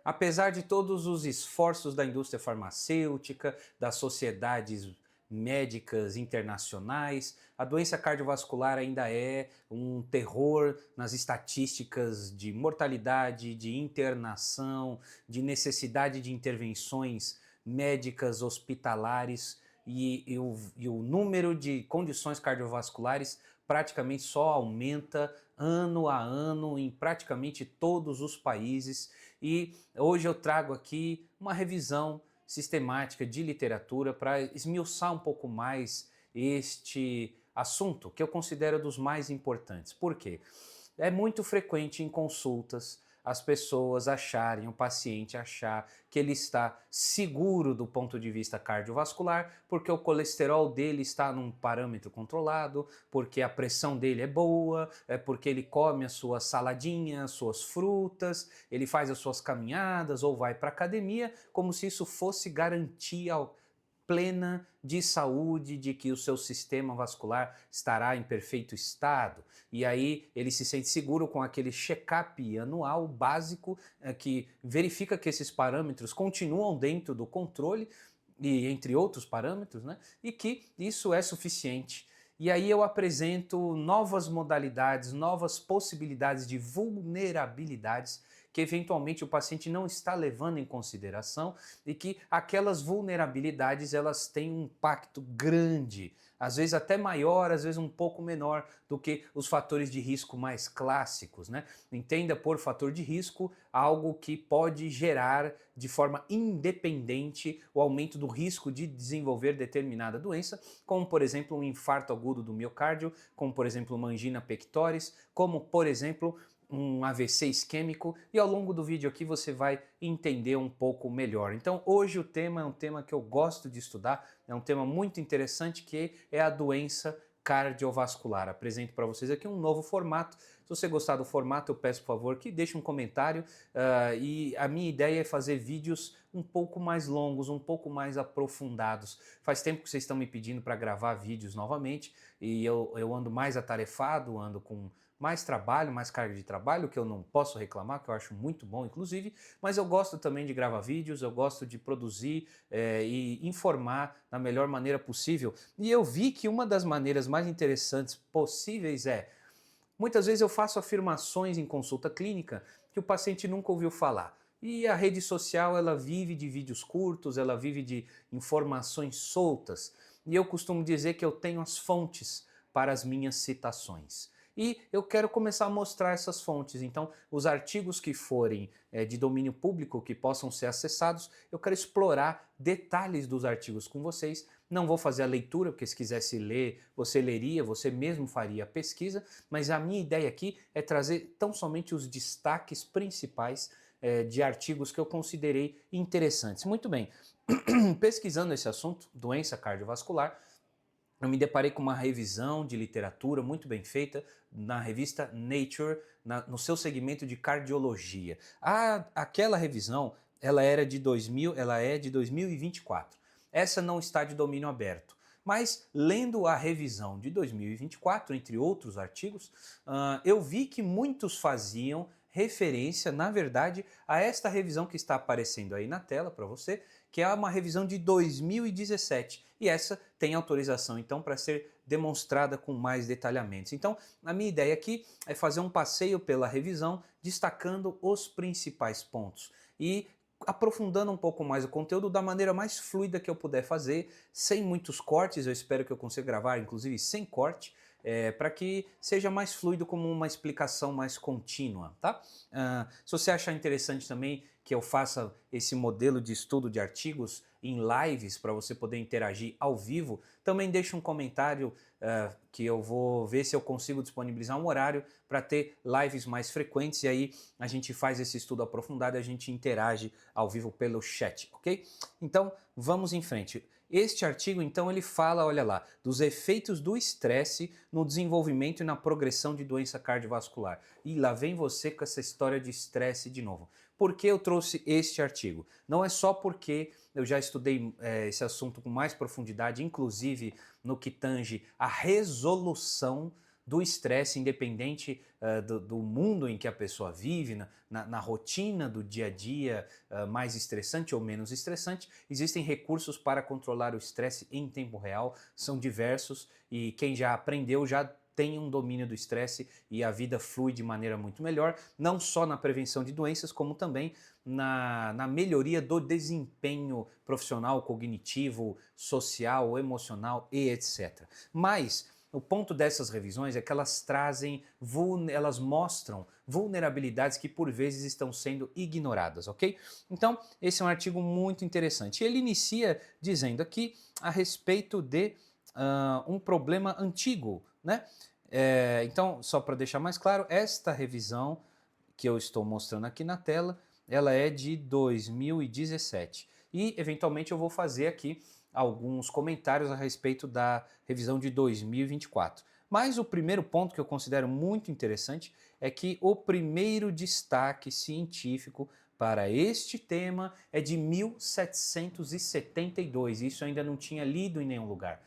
Apesar de todos os esforços da indústria farmacêutica, das sociedades médicas internacionais, a doença cardiovascular ainda é um terror nas estatísticas de mortalidade, de internação, de necessidade de intervenções médicas hospitalares e o número de condições cardiovasculares praticamente só aumenta ano a ano em praticamente todos os países. E hoje eu trago aqui uma revisão sistemática de literatura para esmiuçar um pouco mais este assunto que eu considero dos mais importantes. Por quê? É muito frequente em consultas as pessoas acharem, o paciente achar que ele está seguro do ponto de vista cardiovascular, porque o colesterol dele está num parâmetro controlado, porque a pressão dele é boa, é porque ele come as suas saladinhas, suas frutas, ele faz as suas caminhadas ou vai para a academia, como se isso fosse garantir plena de saúde, de que o seu sistema vascular estará em perfeito estado. E aí ele se sente seguro com aquele check-up anual básico que verifica que esses parâmetros continuam dentro do controle, e entre outros parâmetros, né? E que isso é suficiente. E aí eu apresento novas modalidades, novas possibilidades de vulnerabilidades que eventualmente o paciente não está levando em consideração e que aquelas vulnerabilidades elas têm um impacto grande, às vezes até maior, às vezes um pouco menor do que os fatores de risco mais clássicos, né? Entenda por fator de risco algo que pode gerar de forma independente o aumento do risco de desenvolver determinada doença, como por exemplo um infarto agudo do miocárdio, como por exemplo uma angina pectoris, como por exemplo um AVC isquêmico, e ao longo do vídeo aqui você vai entender um pouco melhor. Então hoje o tema é um tema que eu gosto de estudar, é um tema muito interessante que é a doença cardiovascular. Apresento para vocês aqui um novo formato. Se você gostar do formato, eu peço por favor que deixe um comentário e a minha ideia é fazer vídeos um pouco mais longos, um pouco mais aprofundados. Faz tempo que vocês estão me pedindo para gravar vídeos novamente e eu ando mais atarefado, ando com mais trabalho, mais carga de trabalho, que eu não posso reclamar, que eu acho muito bom inclusive, mas eu gosto também de gravar vídeos, eu gosto de produzir e informar da melhor maneira possível. E eu vi que uma das maneiras mais interessantes possíveis muitas vezes eu faço afirmações em consulta clínica que o paciente nunca ouviu falar. E a rede social ela vive de vídeos curtos, ela vive de informações soltas. E eu costumo dizer que eu tenho as fontes para as minhas citações. E eu quero começar a mostrar essas fontes. Então, os artigos que forem de domínio público, que possam ser acessados, eu quero explorar detalhes dos artigos com vocês. Não vou fazer a leitura, porque se quisesse ler, você leria, você mesmo faria a pesquisa, mas a minha ideia aqui é trazer tão somente os destaques principais de artigos que eu considerei interessantes. Muito bem, pesquisando esse assunto, doença cardiovascular, eu me deparei com uma revisão de literatura muito bem feita na revista Nature, no seu segmento de cardiologia. Aquela revisão, ela é de 2024. Essa não está de domínio aberto. Mas lendo a revisão de 2024, entre outros artigos, eu vi que muitos faziam referência, na verdade, a esta revisão que está aparecendo aí na tela para você, que é uma revisão de 2017. E essa tem autorização, então, para ser demonstrada com mais detalhamentos. Então, a minha ideia aqui é fazer um passeio pela revisão, destacando os principais pontos e aprofundando um pouco mais o conteúdo da maneira mais fluida que eu puder fazer, sem muitos cortes. Eu espero que eu consiga gravar, inclusive, sem corte, para que seja mais fluido, como uma explicação mais contínua, tá? Se você achar interessante também que eu faça esse modelo de estudo de artigos em lives para você poder interagir ao vivo, também deixa um comentário que eu vou ver se eu consigo disponibilizar um horário para ter lives mais frequentes e aí a gente faz esse estudo aprofundado e a gente interage ao vivo pelo chat, ok? Então vamos em frente. Este artigo então ele fala, olha lá, dos efeitos do estresse no desenvolvimento e na progressão de doença cardiovascular. E lá vem você com essa história de estresse de novo. Por que eu trouxe este artigo? Não é só porque eu já estudei esse assunto com mais profundidade, inclusive no que tange a resolução do estresse, independente do mundo em que a pessoa vive, na rotina do dia a dia, mais estressante ou menos estressante, existem recursos para controlar o estresse em tempo real, são diversos e quem já aprendeu já tem um domínio do estresse e a vida flui de maneira muito melhor, não só na prevenção de doenças, como também na melhoria do desempenho profissional, cognitivo, social, emocional e etc. Mas o ponto dessas revisões é que elas trazem, elas mostram vulnerabilidades que por vezes estão sendo ignoradas, ok? Então, esse é um artigo muito interessante. Ele inicia dizendo aqui a respeito de um problema antigo, né? Então, só para deixar mais claro, esta revisão que eu estou mostrando aqui na tela, ela é de 2017. E, eventualmente, eu vou fazer aqui alguns comentários a respeito da revisão de 2024. Mas o primeiro ponto que eu considero muito interessante é que o primeiro destaque científico para este tema é de 1772. Isso eu ainda não tinha lido em nenhum lugar.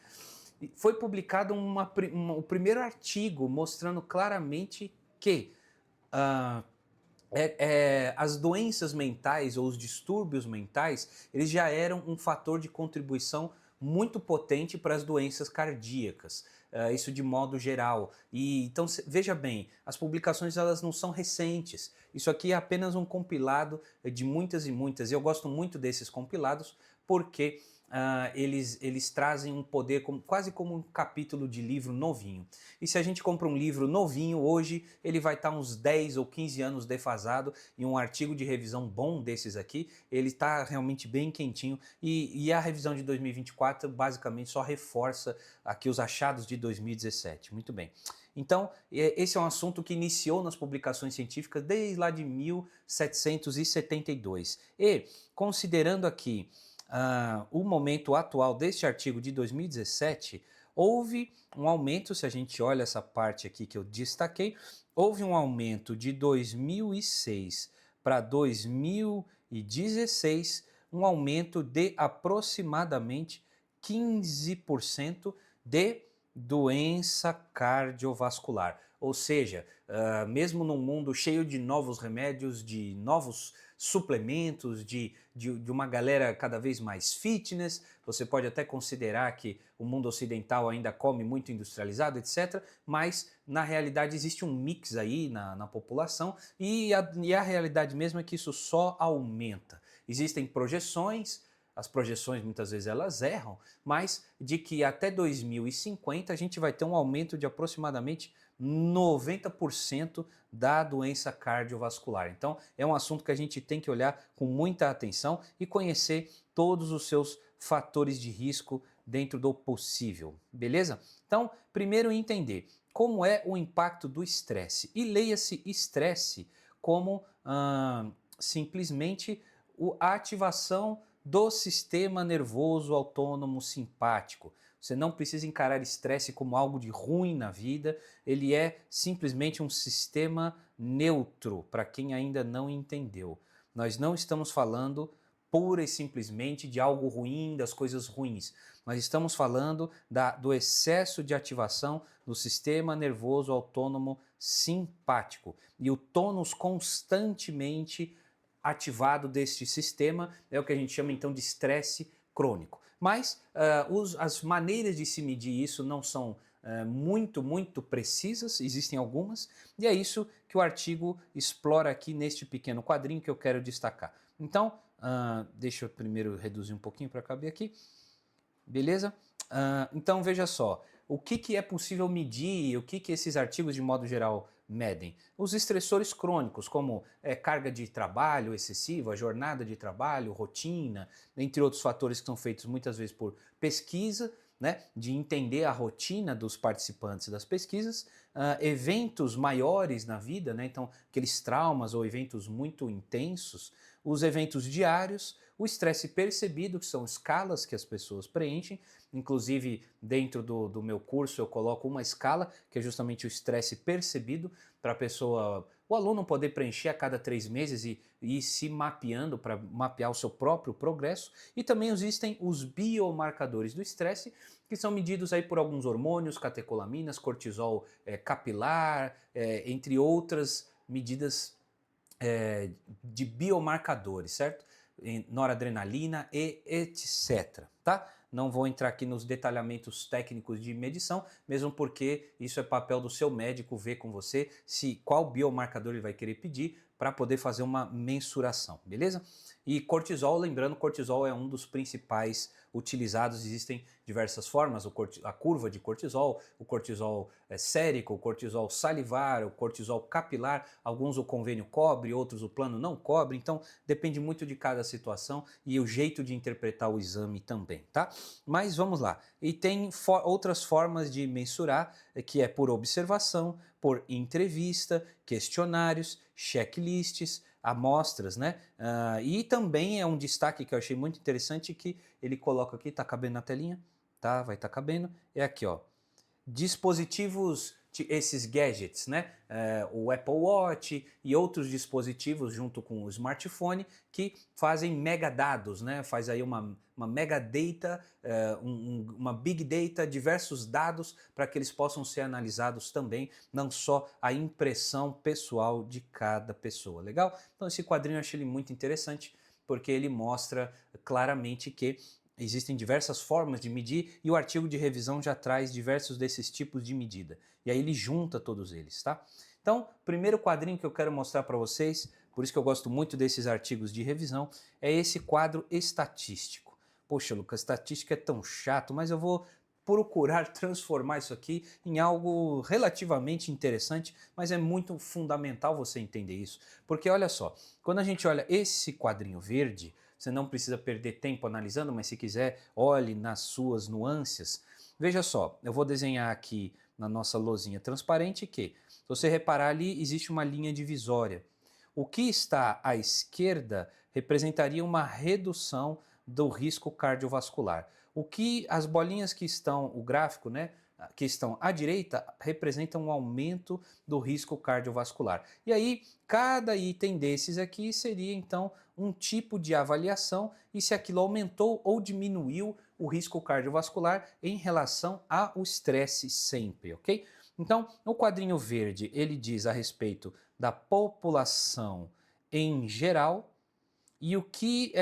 Foi publicado o primeiro artigo mostrando claramente que uh, as doenças mentais ou os distúrbios mentais, eles já eram um fator de contribuição muito potente para as doenças cardíacas, isso de modo geral. E então veja bem, as publicações elas não são recentes. Isso aqui é apenas um compilado de muitas e muitas. E eu gosto muito desses compilados porque eles trazem um poder quase como um capítulo de livro novinho. E se a gente compra um livro novinho hoje, ele vai estar uns 10 ou 15 anos defasado, e um artigo de revisão bom desses aqui, ele está realmente bem quentinho, e a revisão de 2024 basicamente só reforça aqui os achados de 2017. Muito bem. Então, esse é um assunto que iniciou nas publicações científicas desde lá de 1772. E, considerando aqui o momento atual deste artigo de 2017, houve um aumento, se a gente olha essa parte aqui que eu destaquei, houve um aumento de 2006 para 2016, um aumento de aproximadamente 15% de doença cardiovascular. Ou seja, mesmo num mundo cheio de novos remédios, de novos suplementos, de uma galera cada vez mais fitness, você pode até considerar que o mundo ocidental ainda come muito industrializado, etc. Mas na realidade existe um mix aí na população e a realidade mesmo é que isso só aumenta. Existem projeções, as projeções muitas vezes elas erram, mas de que até 2050 a gente vai ter um aumento de aproximadamente 90% da doença cardiovascular. Então é um assunto que a gente tem que olhar com muita atenção e conhecer todos os seus fatores de risco dentro do possível, beleza? Então, primeiro entender como é o impacto do estresse. E leia-se estresse como simplesmente a ativação do sistema nervoso autônomo simpático. Você não precisa encarar estresse como algo de ruim na vida, ele é simplesmente um sistema neutro, para quem ainda não entendeu. Nós não estamos falando pura e simplesmente de algo ruim, das coisas ruins. Nós estamos falando do excesso de ativação do sistema nervoso autônomo simpático. E o tônus constantemente ativado deste sistema é o que a gente chama então de estresse crônico. Mas as maneiras de se medir isso não são muito precisas, existem algumas, e é isso que o artigo explora aqui neste pequeno quadrinho que eu quero destacar. Então, deixa eu primeiro reduzir um pouquinho para caber aqui, beleza? Então veja só, o que é possível medir, o que esses artigos de modo geral medem? Os estressores crônicos, como carga de trabalho excessiva, jornada de trabalho, rotina, entre outros fatores que são feitos muitas vezes por pesquisa, né, de entender a rotina dos participantes das pesquisas, eventos maiores na vida, né, então aqueles traumas ou eventos muito intensos, os eventos diários, o estresse percebido, que são escalas que as pessoas preenchem, inclusive dentro do meu curso eu coloco uma escala, que é justamente o estresse percebido, para a pessoa o aluno poder preencher a cada 3 meses e ir se mapeando para mapear o seu próprio progresso. E também existem os biomarcadores do estresse, que são medidos aí por alguns hormônios, catecolaminas, cortisol capilar, entre outras medidas de biomarcadores, certo? Noradrenalina e etc, tá? Não vou entrar aqui nos detalhamentos técnicos de medição, mesmo porque isso é papel do seu médico ver com você qual biomarcador ele vai querer pedir para poder fazer uma mensuração, beleza? E cortisol, lembrando, cortisol é um dos principais utilizados, existem diversas formas, a curva de cortisol, o cortisol sérico, o cortisol salivar, o cortisol capilar, alguns o convênio cobre, outros o plano não cobre, então depende muito de cada situação e o jeito de interpretar o exame também, tá? Mas vamos lá, e tem outras formas de mensurar, que é por observação, por entrevista, questionários, checklists, amostras, né? E também é um destaque que eu achei muito interessante que ele coloca aqui, tá cabendo na telinha? Tá, vai estar cabendo. É aqui, ó. Dispositivos, esses gadgets, né? O Apple Watch e outros dispositivos junto com o smartphone que fazem mega dados, né? Faz aí uma mega data, uma big data, diversos dados para que eles possam ser analisados também, não só a impressão pessoal de cada pessoa, legal? Então esse quadrinho eu achei ele muito interessante porque ele mostra claramente que existem diversas formas de medir e o artigo de revisão já traz diversos desses tipos de medida. E aí ele junta todos eles, tá? Então, primeiro quadrinho que eu quero mostrar para vocês, por isso que eu gosto muito desses artigos de revisão, é esse quadro estatístico. Poxa, Lucas, estatística é tão chato, mas eu vou procurar transformar isso aqui em algo relativamente interessante, mas é muito fundamental você entender isso. Porque olha só, quando a gente olha esse quadrinho verde, você não precisa perder tempo analisando, mas se quiser, olhe nas suas nuances. Veja só, eu vou desenhar aqui na nossa lousinha transparente que, se você reparar ali, existe uma linha divisória. O que está à esquerda representaria uma redução do risco cardiovascular. O que as bolinhas que estão, o gráfico, né, que estão à direita, representam um aumento do risco cardiovascular. E aí, cada item desses aqui seria então um tipo de avaliação e se aquilo aumentou ou diminuiu o risco cardiovascular em relação ao estresse sempre, ok? Então, o quadrinho verde, ele diz a respeito da população em geral e o que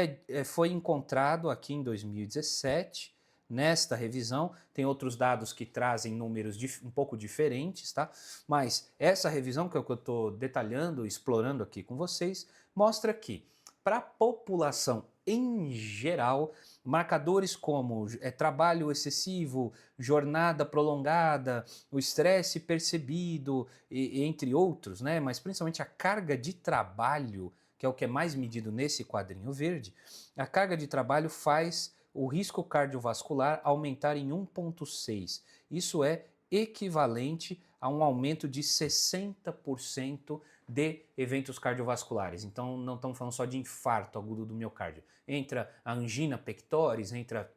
foi encontrado aqui em 2017, nesta revisão, tem outros dados que trazem números um pouco diferentes, tá? Mas essa revisão que é o que eu estou detalhando, explorando aqui com vocês, mostra que para a população em geral, marcadores como trabalho excessivo, jornada prolongada, o estresse percebido, entre outros, né? Mas principalmente a carga de trabalho, que é o que é mais medido nesse quadrinho verde, a carga de trabalho faz o risco cardiovascular aumentar em 1,6. Isso é equivalente a um aumento de 60% de eventos cardiovasculares. Então não estamos falando só de infarto agudo do miocárdio. Entra a angina pectoris, entra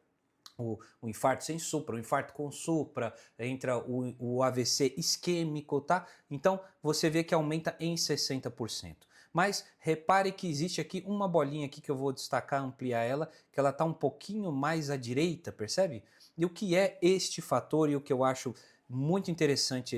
o infarto sem supra, o infarto com supra, entra o AVC isquêmico, tá? Então você vê que aumenta em 60%. Mas repare que existe aqui uma bolinha aqui que eu vou destacar, ampliar ela, que ela está um pouquinho mais à direita, percebe? E o que é este fator e o que eu acho muito interessante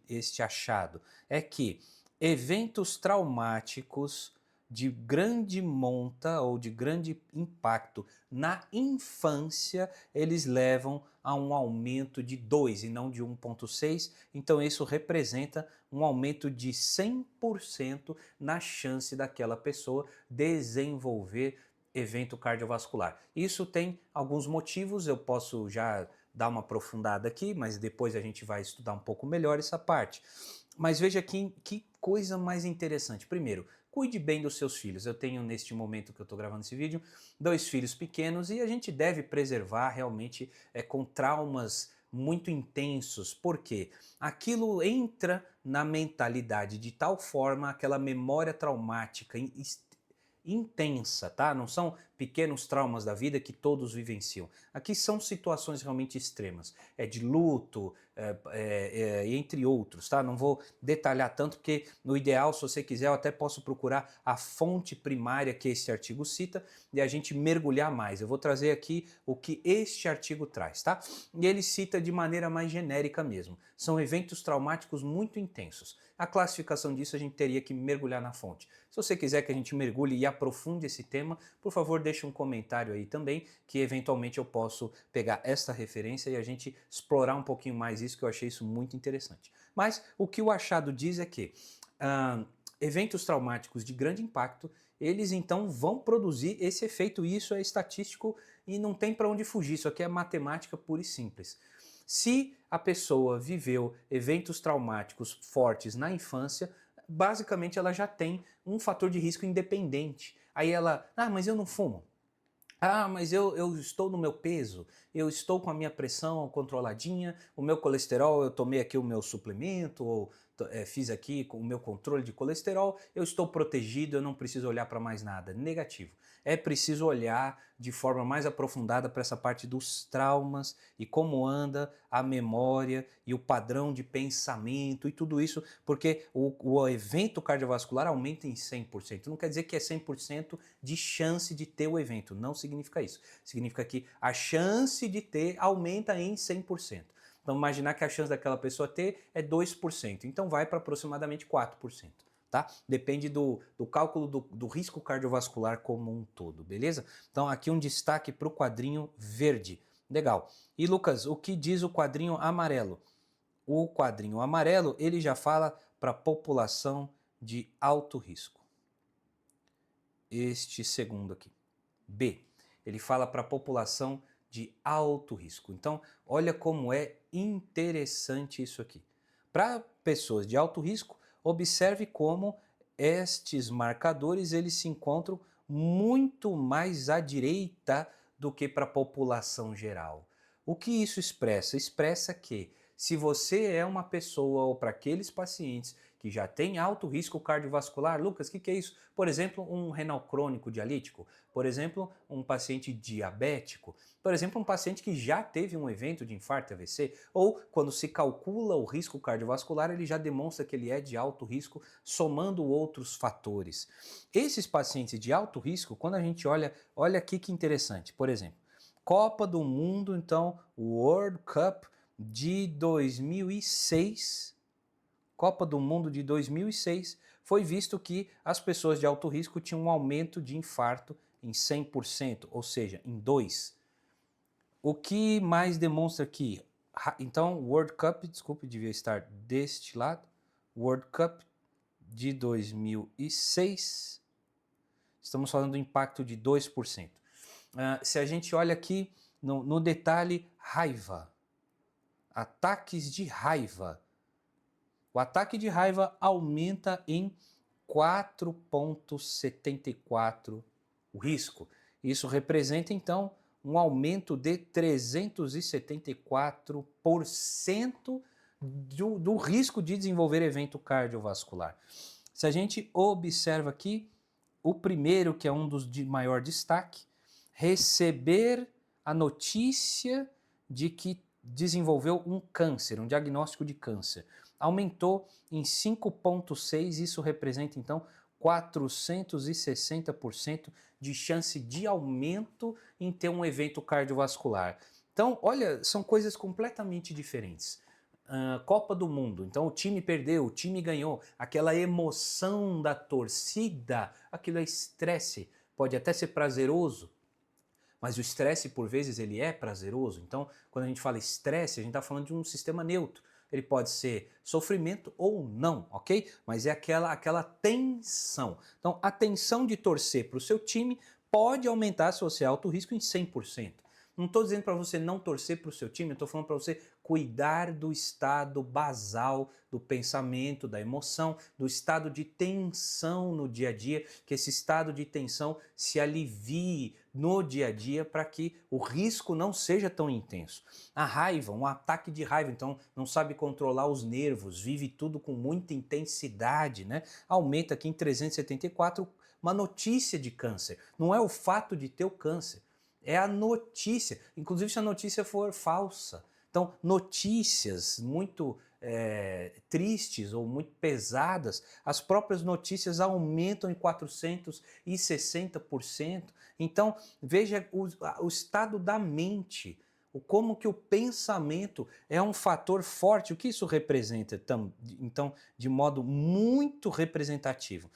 este achado é que eventos traumáticos de grande monta ou de grande impacto na infância, eles levam a um aumento de 2 e não de 1,6. Então isso representa um aumento de 100% na chance daquela pessoa desenvolver evento cardiovascular. Isso tem alguns motivos, eu posso já dar uma aprofundada aqui, mas depois a gente vai estudar um pouco melhor essa parte. Mas veja que coisa mais interessante. Primeiro, cuide bem dos seus filhos. Eu tenho, neste momento que eu estou gravando esse vídeo, 2 filhos pequenos e a gente deve preservar realmente com traumas muito intensos, porque aquilo entra na mentalidade de tal forma, aquela memória traumática intensa, tá? Não são pequenos traumas da vida que todos vivenciam. Aqui são situações realmente extremas. É de luto, entre outros, tá? Não vou detalhar tanto, porque no ideal, se você quiser, eu até posso procurar a fonte primária que esse artigo cita e a gente mergulhar mais. Eu vou trazer aqui o que este artigo traz, tá? E ele cita de maneira mais genérica mesmo. São eventos traumáticos muito intensos. A classificação disso a gente teria que mergulhar na fonte. Se você quiser que a gente mergulhe e aprofunde esse tema, por favor, deixe um comentário aí também, que eventualmente eu posso pegar esta referência e a gente explorar um pouquinho mais isso, que eu achei isso muito interessante. Mas o que o achado diz é que eventos traumáticos de grande impacto, eles então vão produzir esse efeito, e isso é estatístico e não tem para onde fugir, isso aqui é matemática pura e simples. Se a pessoa viveu eventos traumáticos fortes na infância, basicamente ela já tem um fator de risco independente. Aí ela, mas eu não fumo. Mas eu estou no meu peso, eu estou com a minha pressão controladinha, o meu colesterol, eu tomei aqui o meu suplemento, ou fiz aqui com o meu controle de colesterol, eu estou protegido, eu não preciso olhar para mais nada. Negativo. É preciso olhar de forma mais aprofundada para essa parte dos traumas e como anda a memória e o padrão de pensamento e tudo isso, porque o evento cardiovascular aumenta em 100%. Não quer dizer que é 100% de chance de ter o evento, não significa isso. Significa que a chance de ter aumenta em 100%. Então imaginar que a chance daquela pessoa ter é 2%, então vai para aproximadamente 4%. Tá? Depende do cálculo do risco cardiovascular como um todo, beleza? Então aqui um destaque para o quadrinho verde. Legal. E Lucas, o que diz o quadrinho amarelo? O quadrinho amarelo, ele já fala para a população de alto risco. Este segundo aqui. B, ele fala para a população de alto risco. Então, olha como é interessante isso aqui. Para pessoas de alto risco, observe como estes marcadores eles se encontram muito mais à direita do que para a população geral. O que isso expressa? Expressa que se você é uma pessoa ou para aqueles pacientes que já têm alto risco cardiovascular, Lucas, o que é isso? Por exemplo, um renal crônico dialítico, por exemplo, um paciente diabético, por exemplo, um paciente que já teve um evento de infarto AVC, ou quando se calcula o risco cardiovascular, ele já demonstra que ele é de alto risco, somando outros fatores. Esses pacientes de alto risco, quando a gente olha aqui que interessante, por exemplo, Copa do Mundo, então, World Cup de 2006, Copa do Mundo de 2006, foi visto que as pessoas de alto risco tinham um aumento de infarto em 100%, ou seja, em 2. O que mais demonstra aqui? Então, World Cup, desculpe, devia estar deste lado, World Cup de 2006, estamos falando do impacto de 2%. Se a gente olha aqui no detalhe, raiva, ataques de raiva, o ataque de raiva aumenta em 4,74 o risco. Isso representa, então, um aumento de 374% do risco de desenvolver evento cardiovascular. Se a gente observa aqui, o primeiro, que é um dos de maior destaque, receber a notícia de que desenvolveu um câncer, um diagnóstico de câncer. Aumentou em 5,6%, isso representa então 460% de chance de aumento em ter um evento cardiovascular. Então, olha, são coisas completamente diferentes. Copa do Mundo, então o time perdeu, o time ganhou, aquela emoção da torcida, aquilo é estresse, pode até ser prazeroso, mas o estresse por vezes ele é prazeroso. Então quando a gente fala estresse, a gente está falando de um sistema neutro, ele pode ser sofrimento ou não, ok? Mas é aquela tensão. Então a tensão de torcer para o seu time pode aumentar seu alto risco em 100%. Não estou dizendo para você não torcer para o seu time, eu estou falando para você cuidar do estado basal do pensamento, da emoção, do estado de tensão no dia a dia, que esse estado de tensão se alivie no dia a dia para que o risco não seja tão intenso. A raiva, um ataque de raiva, então não sabe controlar os nervos, vive tudo com muita intensidade, né? Aumenta aqui em 374 uma notícia de câncer. Não é o fato de ter o câncer, é a notícia, inclusive se a notícia for falsa. Então, notícias muito tristes ou muito pesadas, as próprias notícias aumentam em 460%. Então, veja o estado da mente, como que o pensamento é um fator forte. O que isso representa, então, de modo muito representativo?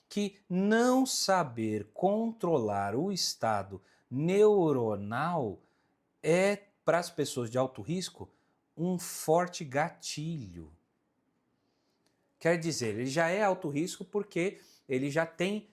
Que não saber controlar o estado neuronal é, para as pessoas de alto risco, um forte gatilho. Quer dizer, ele já é alto risco porque ele já tem.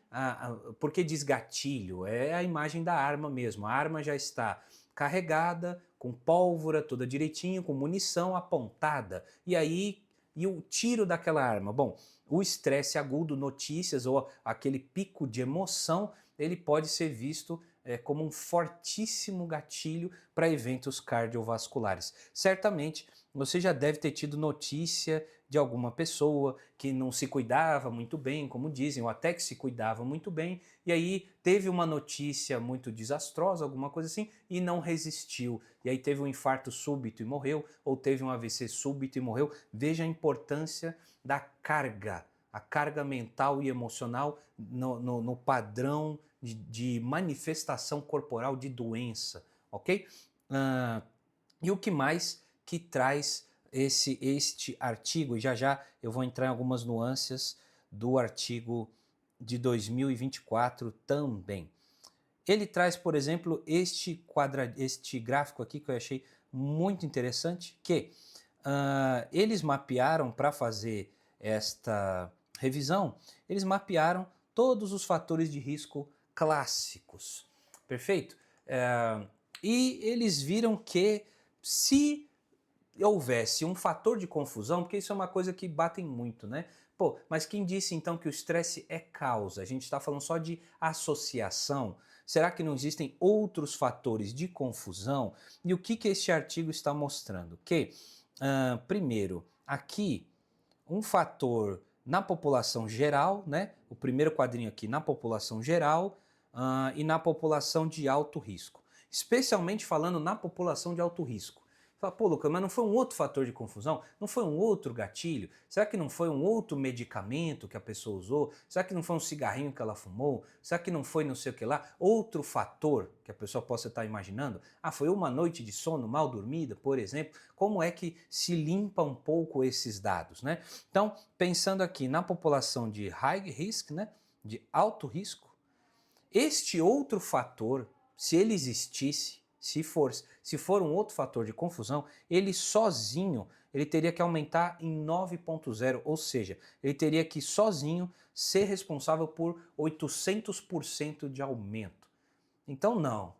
Porque diz gatilho? É a imagem da arma mesmo. A arma já está carregada, com pólvora toda direitinho, com munição apontada. E aí, e o tiro daquela arma? Bom, o estresse agudo, notícias ou aquele pico de emoção, ele pode ser visto como um fortíssimo gatilho para eventos cardiovasculares. Certamente você já deve ter tido notícia de alguma pessoa que não se cuidava muito bem, como dizem, ou até que se cuidava muito bem, e aí teve uma notícia muito desastrosa, alguma coisa assim, e não resistiu. E aí teve um infarto súbito e morreu, ou teve um AVC súbito e morreu. Veja a importância da carga, a carga mental e emocional no padrão de manifestação corporal de doença, ok? E o que mais que traz este artigo, e já já eu vou entrar em algumas nuances do artigo de 2024 também. Ele traz, por exemplo, este gráfico aqui que eu achei muito interessante, que eles mapearam para fazer esta revisão, eles mapearam todos os fatores de risco clássicos, perfeito? E eles viram que se houvesse um fator de confusão, porque isso é uma coisa que batem muito, né? Pô, mas quem disse então que o estresse é causa? A gente está falando só de associação. Será que não existem outros fatores de confusão? E o que este artigo está mostrando? Que, primeiro, aqui, um fator na população geral, né? O primeiro quadrinho aqui na população geral e na população de alto risco. Especialmente falando na população de alto risco. Fala, pô, Lucas, mas não foi um outro fator de confusão? Não foi um outro gatilho? Será que não foi um outro medicamento que a pessoa usou? Será que não foi um cigarrinho que ela fumou? Será que não foi não sei o que lá? Outro fator que a pessoa possa estar imaginando? Ah, foi uma noite de sono mal dormida, por exemplo? Como é que se limpa um pouco esses dados, né? Então, pensando aqui na população de high risk, né? De alto risco, este outro fator, se ele existisse, se for um outro fator de confusão, ele sozinho ele teria que aumentar em 9,0, ou seja, ele teria que sozinho ser responsável por 800% de aumento. Então não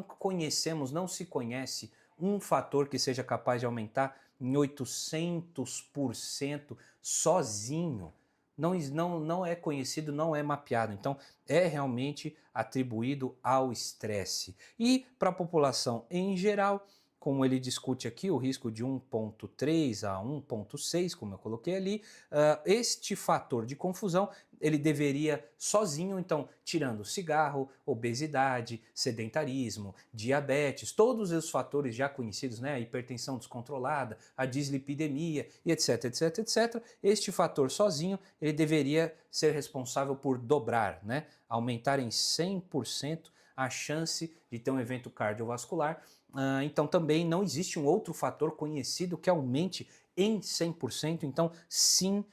conhecemos, não se conhece um fator que seja capaz de aumentar em 800% sozinho. Não é conhecido, não é mapeado. Então, é realmente atribuído ao estresse. E para a população em geral, como ele discute aqui, o risco de 1,3 a 1,6, como eu coloquei ali, este fator de confusão, ele deveria sozinho, então, tirando cigarro, obesidade, sedentarismo, diabetes, todos os fatores já conhecidos, né, a hipertensão descontrolada, a dislipidemia e etc, etc, etc, este fator sozinho, ele deveria ser responsável por dobrar, né, aumentar em 100% a chance de ter um evento cardiovascular. Então também não existe um outro fator conhecido que aumente em 100%, então sim,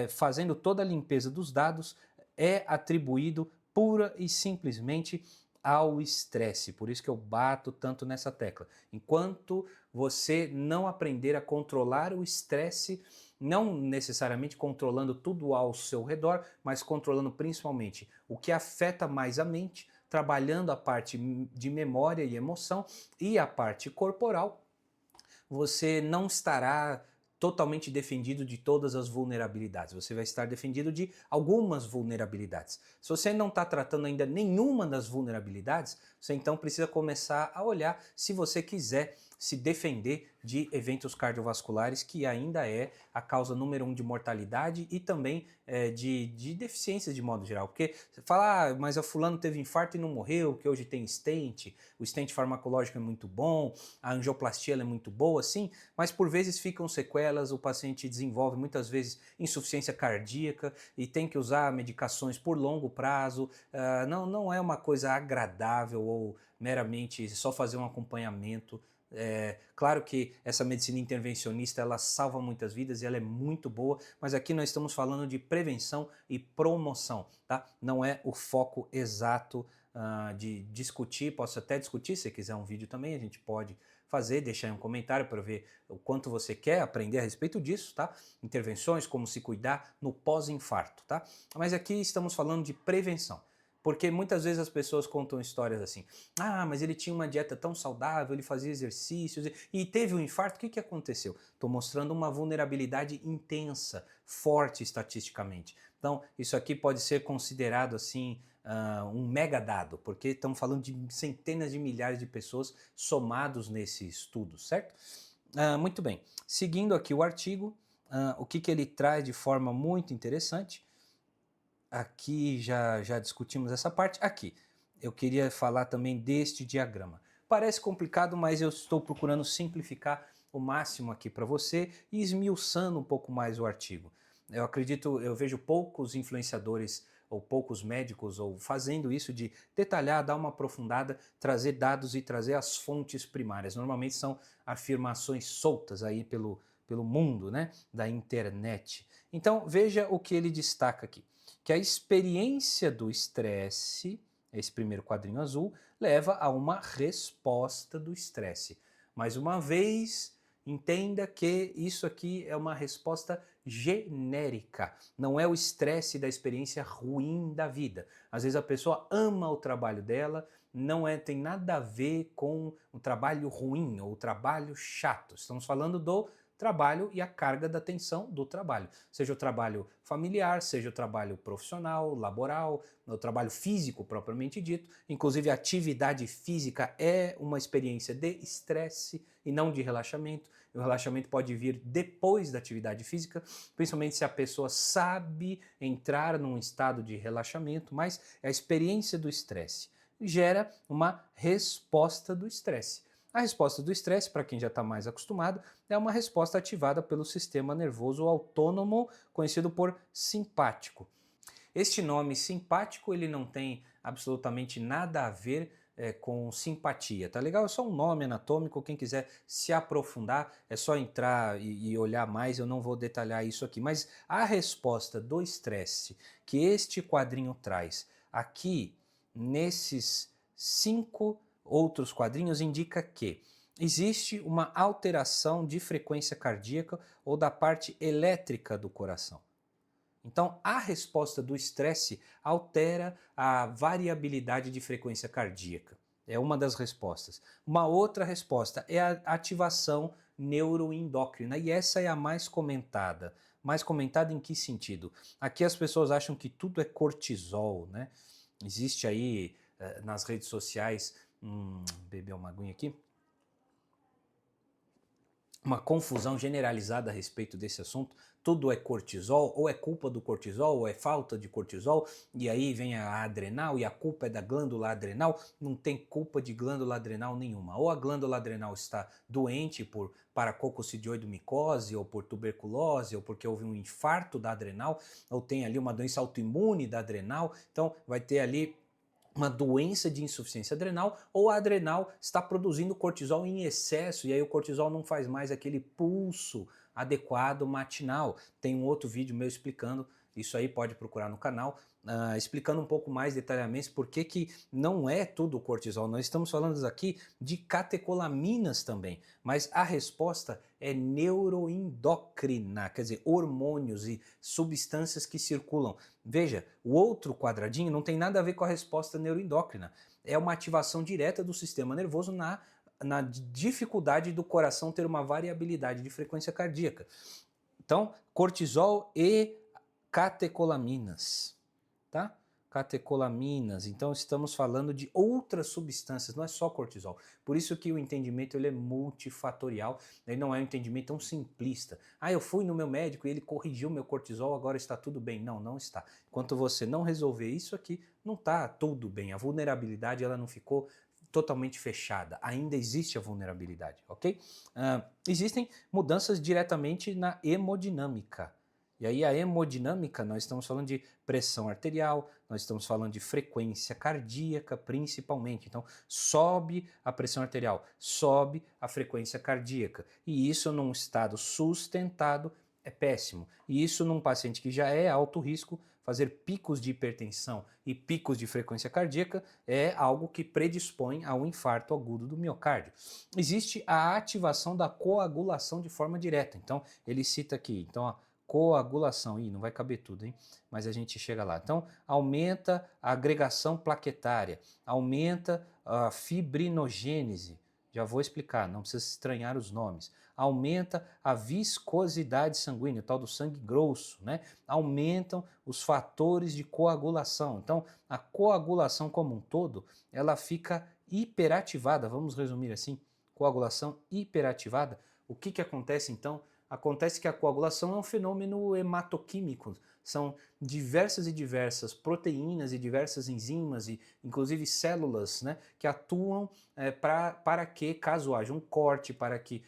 fazendo toda a limpeza dos dados, é atribuído pura e simplesmente ao estresse. Por isso que eu bato tanto nessa tecla. Enquanto você não aprender a controlar o estresse, não necessariamente controlando tudo ao seu redor, mas controlando principalmente o que afeta mais a mente, trabalhando a parte de memória e emoção e a parte corporal, você não estará totalmente defendido de todas as vulnerabilidades. Você vai estar defendido de algumas vulnerabilidades. Se você não está tratando ainda nenhuma das vulnerabilidades, você então precisa começar a olhar se você quiser se defender de eventos cardiovasculares, que ainda é a causa número 1 de mortalidade e também de deficiências de modo geral. Porque você fala, ah, mas a fulano teve infarto e não morreu, que hoje tem stent, o stent farmacológico é muito bom, a angioplastia é muito boa, sim, mas por vezes ficam sequelas, o paciente desenvolve muitas vezes insuficiência cardíaca e tem que usar medicações por longo prazo, não é uma coisa agradável ou meramente só fazer um acompanhamento. Claro que essa medicina intervencionista ela salva muitas vidas e ela é muito boa, mas aqui nós estamos falando de prevenção e promoção, tá? Não é o foco exato de discutir, posso até discutir, se quiser um vídeo também, a gente pode fazer, deixar aí um comentário para ver o quanto você quer aprender a respeito disso, tá? Intervenções, como se cuidar no pós-infarto, tá? Mas aqui estamos falando de prevenção. Porque muitas vezes as pessoas contam histórias assim, ah, mas ele tinha uma dieta tão saudável, ele fazia exercícios e teve um infarto, o que aconteceu? Estou mostrando uma vulnerabilidade intensa, forte estatisticamente. Então, isso aqui pode ser considerado assim, um mega dado, porque estamos falando de centenas de milhares de pessoas somados nesse estudo, certo? Muito bem, seguindo aqui o artigo, o que ele traz de forma muito interessante. Aqui já discutimos essa parte. Aqui, eu queria falar também deste diagrama. Parece complicado, mas eu estou procurando simplificar o máximo aqui para você e esmiuçando um pouco mais o artigo. Eu vejo poucos influenciadores ou poucos médicos ou fazendo isso de detalhar, dar uma aprofundada, trazer dados e trazer as fontes primárias. Normalmente são afirmações soltas aí pelo mundo, né, da internet. Então veja o que ele destaca aqui, que a experiência do estresse, esse primeiro quadrinho azul, leva a uma resposta do estresse. Mais uma vez, entenda que isso aqui é uma resposta genérica, não é o estresse da experiência ruim da vida. Às vezes a pessoa ama o trabalho dela, tem nada a ver com o trabalho ruim ou o trabalho chato. Estamos falando do trabalho e a carga da tensão do trabalho. Seja o trabalho familiar, seja o trabalho profissional, laboral, o trabalho físico propriamente dito. Inclusive a atividade física é uma experiência de estresse e não de relaxamento. O relaxamento pode vir depois da atividade física, principalmente se a pessoa sabe entrar num estado de relaxamento, mas a experiência do estresse gera uma resposta do estresse. A resposta do estresse, para quem já está mais acostumado, é uma resposta ativada pelo sistema nervoso autônomo, conhecido por simpático. Este nome simpático ele não tem absolutamente nada a ver com simpatia, tá legal? É só um nome anatômico, quem quiser se aprofundar é só entrar e olhar mais, eu não vou detalhar isso aqui. Mas a resposta do estresse que este quadrinho traz aqui, nesses 5 outros quadrinhos, indica que existe uma alteração de frequência cardíaca ou da parte elétrica do coração. Então, a resposta do estresse altera a variabilidade de frequência cardíaca. É uma das respostas. Uma outra resposta é a ativação neuroendócrina, e essa é a mais comentada. Mais comentada em que sentido? Aqui as pessoas acham que tudo é cortisol, né? Existe aí nas redes sociais, beber uma aguinha aqui, uma confusão generalizada a respeito desse assunto. Tudo é cortisol, ou é culpa do cortisol, ou é falta de cortisol, e aí vem a adrenal, e a culpa é da glândula adrenal. Não tem culpa de glândula adrenal nenhuma. Ou a glândula adrenal está doente por paracoccidioidomicose, ou por tuberculose, ou porque houve um infarto da adrenal, ou tem ali uma doença autoimune da adrenal, então vai ter ali uma doença de insuficiência adrenal, ou a adrenal está produzindo cortisol em excesso e aí o cortisol não faz mais aquele pulso adequado matinal. Tem um outro vídeo meu explicando isso aí, pode procurar no canal, explicando um pouco mais detalhadamente por que não é tudo cortisol. Nós estamos falando aqui de catecolaminas também, mas a resposta é neuroendócrina, quer dizer, hormônios e substâncias que circulam. Veja, o outro quadradinho não tem nada a ver com a resposta neuroendócrina. É uma ativação direta do sistema nervoso na dificuldade do coração ter uma variabilidade de frequência cardíaca. Então, cortisol e catecolaminas, tá? catecolaminas. Então estamos falando de outras substâncias, não é só cortisol. Por isso que o entendimento ele é multifatorial, ele não é um entendimento tão simplista. Ah, eu fui no meu médico e ele corrigiu meu cortisol, agora está tudo bem. Não, não está. Enquanto você não resolver isso aqui, não está tudo bem. A vulnerabilidade ela não ficou totalmente fechada. Ainda existe a vulnerabilidade, ok? Existem mudanças diretamente na hemodinâmica. E aí a hemodinâmica, nós estamos falando de pressão arterial, nós estamos falando de frequência cardíaca principalmente. Então sobe a pressão arterial, sobe a frequência cardíaca. E isso num estado sustentado é péssimo. E isso num paciente que já é alto risco, fazer picos de hipertensão e picos de frequência cardíaca é algo que predispõe ao infarto agudo do miocárdio. Existe a ativação da coagulação de forma direta. Então ele cita aqui, então ó, coagulação, não vai caber tudo, hein? Mas a gente chega lá. Então, aumenta a agregação plaquetária, aumenta a fibrinogênese, já vou explicar, não precisa estranhar os nomes. Aumenta a viscosidade sanguínea, o tal do sangue grosso, né? Aumentam os fatores de coagulação. Então, a coagulação como um todo, ela fica hiperativada, vamos resumir assim, coagulação hiperativada. O que acontece então? Acontece que a coagulação é um fenômeno hematoquímico, são diversas e diversas proteínas e diversas enzimas e inclusive células, né, que atuam para que caso haja um corte, para que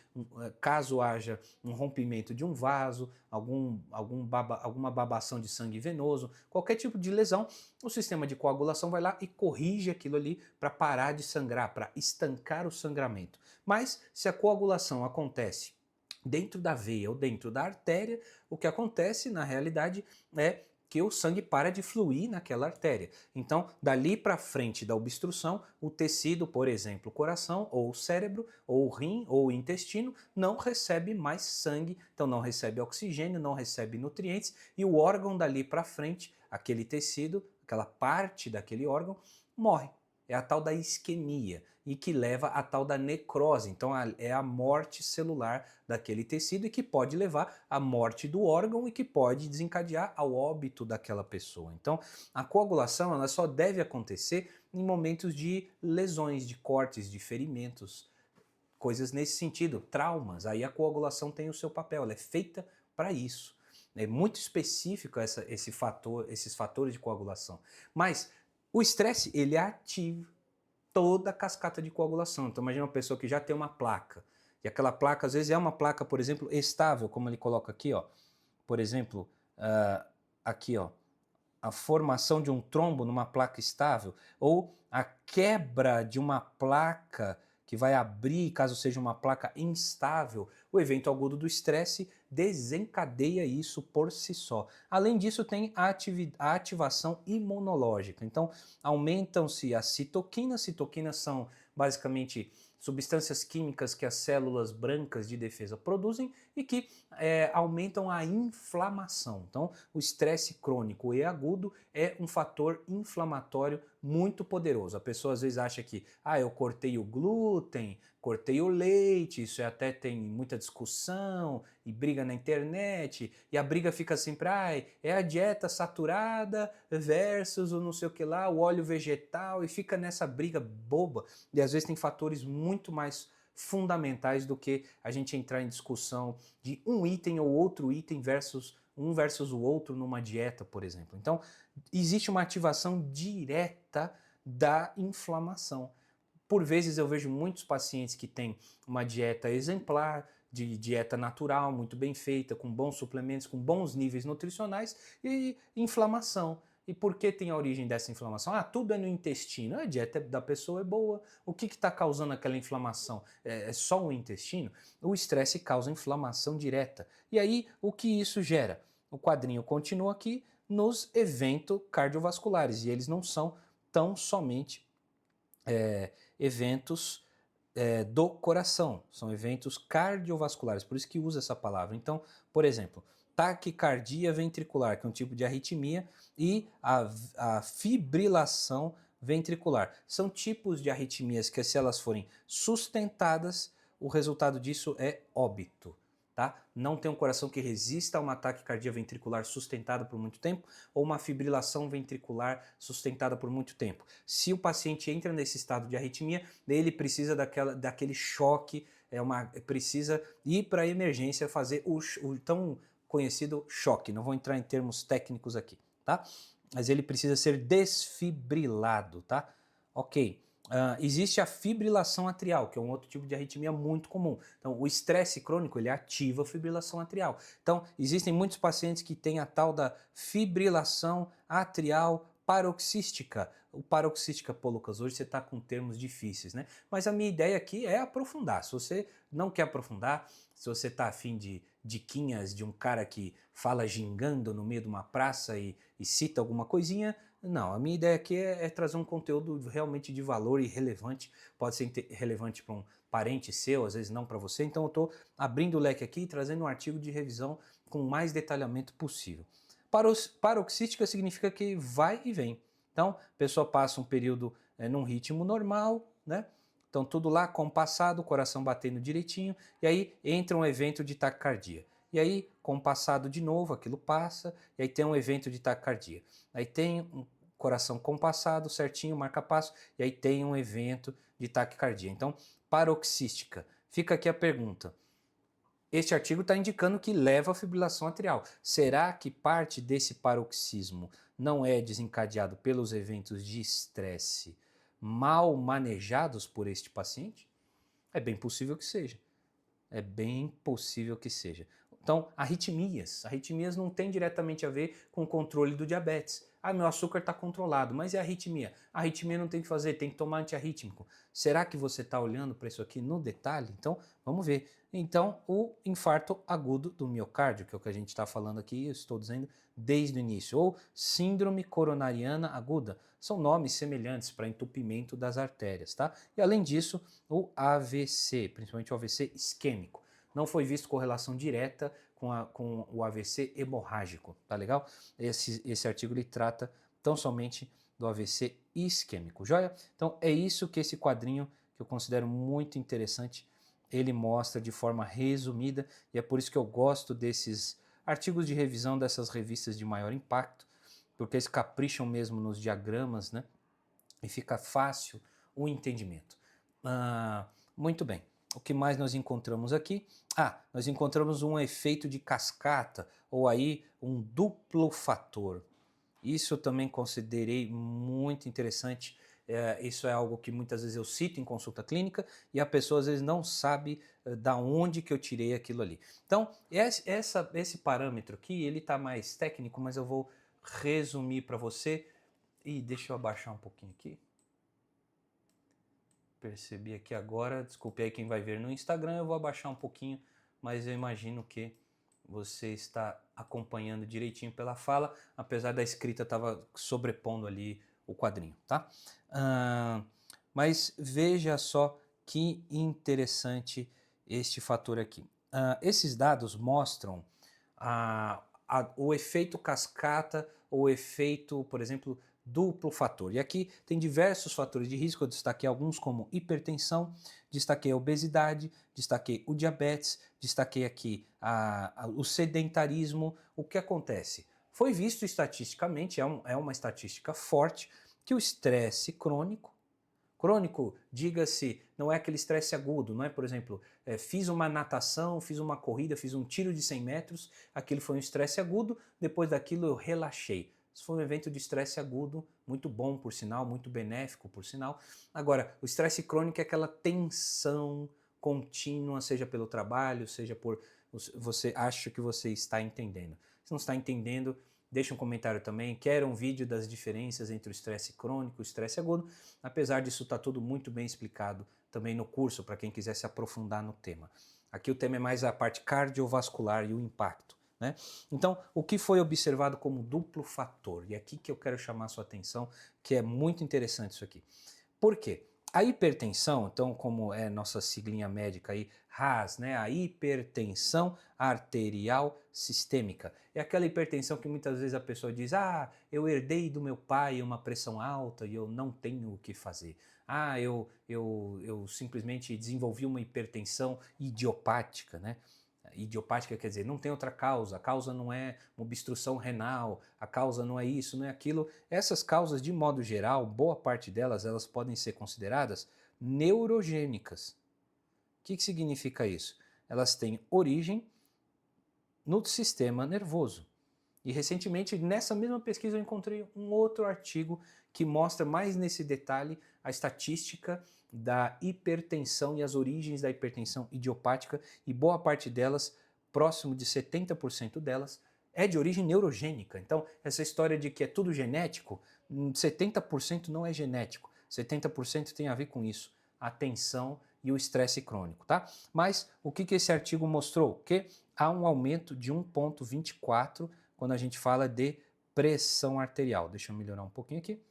caso haja um rompimento de um vaso, alguma babação de sangue venoso, qualquer tipo de lesão, o sistema de coagulação vai lá e corrige aquilo ali para parar de sangrar, para estancar o sangramento. Mas se a coagulação acontece dentro da veia ou dentro da artéria, o que acontece na realidade é que o sangue para de fluir naquela artéria. Então, dali para frente da obstrução, o tecido, por exemplo, o coração, ou o cérebro, ou o rim, ou o intestino, não recebe mais sangue, então não recebe oxigênio, não recebe nutrientes, e o órgão dali para frente, aquele tecido, aquela parte daquele órgão, morre. É a tal da isquemia e que leva a tal da necrose. Então é a morte celular daquele tecido e que pode levar à morte do órgão e que pode desencadear ao óbito daquela pessoa. Então a coagulação ela só deve acontecer em momentos de lesões, de cortes, de ferimentos, coisas nesse sentido, traumas. Aí a coagulação tem o seu papel, ela é feita para isso. É muito específico esses fatores de coagulação. Mas o estresse, ele ativa toda a cascata de coagulação. Então imagina uma pessoa que já tem uma placa, e aquela placa às vezes é uma placa, por exemplo, estável, como ele coloca aqui, ó. Por exemplo, aqui, ó, a formação de um trombo numa placa estável, ou a quebra de uma placa que vai abrir, caso seja uma placa instável, o evento agudo do estresse desencadeia isso por si só. Além disso, tem a ativação imunológica. Então, aumentam-se as citoquinas. Citoquinas são basicamente substâncias químicas que as células brancas de defesa produzem e que aumentam a inflamação. Então, o estresse crônico e agudo é um fator inflamatório muito poderoso. A pessoa às vezes acha que, eu cortei o glúten, cortei o leite, isso até tem muita discussão e briga na internet, e a briga fica sempre, é a dieta saturada versus o não sei o que lá, o óleo vegetal, e fica nessa briga boba, e às vezes tem fatores muito mais fundamentais do que a gente entrar em discussão de um item ou outro item versus o outro numa dieta, por exemplo. Então, existe uma ativação direta da inflamação. Por vezes eu vejo muitos pacientes que têm uma dieta exemplar, de dieta natural, muito bem feita, com bons suplementos, com bons níveis nutricionais e inflamação. E por que tem a origem dessa inflamação? Tudo é no intestino. A dieta da pessoa é boa. O que está causando aquela inflamação? É só o intestino? O estresse causa inflamação direta. E aí, o que isso gera? O quadrinho continua aqui nos eventos cardiovasculares. E eles não são tão somente eventos do coração, são eventos cardiovasculares, por isso que usa essa palavra. Então, por exemplo, taquicardia ventricular, que é um tipo de arritmia, e a fibrilação ventricular. São tipos de arritmias que, se elas forem sustentadas, o resultado disso é óbito. tá? Não tem um coração que resista a um ataque cardíaco ventricular sustentado por muito tempo ou uma fibrilação ventricular sustentada por muito tempo. Se o paciente entra nesse estado de arritmia, ele precisa daquele choque, precisa ir para a emergência fazer o tão conhecido choque. Não vou entrar em termos técnicos aqui, tá? Mas ele precisa ser desfibrilado, tá? Ok. Existe a fibrilação atrial, que é um outro tipo de arritmia muito comum. Então, o estresse crônico, ele ativa a fibrilação atrial. Então, existem muitos pacientes que têm a tal da fibrilação atrial paroxística. O paroxística, pô, Lucas, hoje você está com termos difíceis, né? Mas a minha ideia aqui é aprofundar. Se você não quer aprofundar, se você está afim de diquinhas de um cara que fala gingando no meio de uma praça e cita alguma coisinha, não, a minha ideia aqui é trazer um conteúdo realmente de valor e relevante. Pode ser relevante para um parente seu, às vezes não para você. Então eu estou abrindo o leque aqui e trazendo um artigo de revisão com o mais detalhamento possível. Paroxística significa que vai e vem. Então, a pessoa passa um período num ritmo normal, né? Então tudo lá compassado, coração batendo direitinho, e aí entra um evento de taquicardia. E aí, compassado de novo, aquilo passa, e aí tem um evento de taquicardia. Aí tem um coração compassado, certinho, marca-passo, e aí tem um evento de taquicardia. Então, paroxística. Fica aqui a pergunta. Este artigo está indicando que leva à fibrilação atrial. Será que parte desse paroxismo não é desencadeado pelos eventos de estresse mal manejados por este paciente? É bem possível que seja. É bem possível que seja. Então, arritmias não tem diretamente a ver com o controle do diabetes. Ah, meu açúcar está controlado, mas e a arritmia? A arritmia não tem que fazer, tem que tomar antiarrítmico. Será que você está olhando para isso aqui no detalhe? Então, vamos ver. Então, o infarto agudo do miocárdio, que é o que a gente está falando aqui, eu estou dizendo desde o início, ou síndrome coronariana aguda, são nomes semelhantes para entupimento das artérias, tá? E além disso, o AVC, principalmente o AVC isquêmico. Não foi visto correlação direta com o AVC hemorrágico, tá legal? Esse artigo ele trata tão somente do AVC isquêmico, joia? Então é isso que esse quadrinho, que eu considero muito interessante, ele mostra de forma resumida, e é por isso que eu gosto desses artigos de revisão dessas revistas de maior impacto, porque eles capricham mesmo nos diagramas, né? E fica fácil o entendimento. Muito bem. O que mais nós encontramos aqui? Nós encontramos um efeito de cascata, ou aí um duplo fator. Isso eu também considerei muito interessante. Isso é algo que muitas vezes eu cito em consulta clínica e a pessoa às vezes não sabe da onde que eu tirei aquilo ali. Então, esse parâmetro aqui, ele está mais técnico, mas eu vou resumir para você. E deixa eu abaixar um pouquinho aqui. Percebi aqui agora, desculpe aí quem vai ver no Instagram, eu vou abaixar um pouquinho, mas eu imagino que você está acompanhando direitinho pela fala, apesar da escrita estava sobrepondo ali o quadrinho, tá? Mas veja só que interessante este fator aqui. Esses dados mostram o efeito cascata, ou efeito, por exemplo, duplo fator. E aqui tem diversos fatores de risco, eu destaquei alguns como hipertensão, destaquei a obesidade, destaquei o diabetes, destaquei aqui o sedentarismo. O que acontece? Foi visto estatisticamente, é uma estatística forte, que o estresse crônico, diga-se, não é aquele estresse agudo, não é, por exemplo, fiz uma natação, fiz uma corrida, fiz um tiro de 100 metros, aquilo foi um estresse agudo, depois daquilo eu relaxei. Isso foi um evento de estresse agudo, muito bom por sinal, muito benéfico por sinal. Agora, o estresse crônico é aquela tensão contínua, seja pelo trabalho, seja por você acha que você está entendendo. Se não está entendendo, deixa um comentário também. Quero um vídeo das diferenças entre o estresse crônico e o estresse agudo. Apesar disso, está tudo muito bem explicado também no curso, para quem quiser se aprofundar no tema. Aqui o tema é mais a parte cardiovascular e o impacto, né? Então, o que foi observado como duplo fator? E aqui que eu quero chamar a sua atenção, que é muito interessante isso aqui. Por quê? A hipertensão, então, como é nossa siglinha médica aí, RAS, né? A hipertensão arterial sistêmica. É aquela hipertensão que muitas vezes a pessoa diz: eu herdei do meu pai uma pressão alta e eu não tenho o que fazer. Eu simplesmente desenvolvi uma hipertensão idiopática, né? Idiopática quer dizer, não tem outra causa, a causa não é uma obstrução renal, a causa não é isso, não é aquilo. Essas causas, de modo geral, boa parte delas, elas podem ser consideradas neurogênicas. O que significa isso? Elas têm origem no sistema nervoso. E recentemente, nessa mesma pesquisa, eu encontrei um outro artigo que mostra mais nesse detalhe a estatística da hipertensão e as origens da hipertensão idiopática, e boa parte delas, próximo de 70% delas, é de origem neurogênica. Então, essa história de que é tudo genético, 70% não é genético, 70% tem a ver com isso, a tensão e o estresse crônico, tá? Mas o que esse artigo mostrou? Que há um aumento de 1,24 quando a gente fala de pressão arterial. Deixa eu melhorar um pouquinho aqui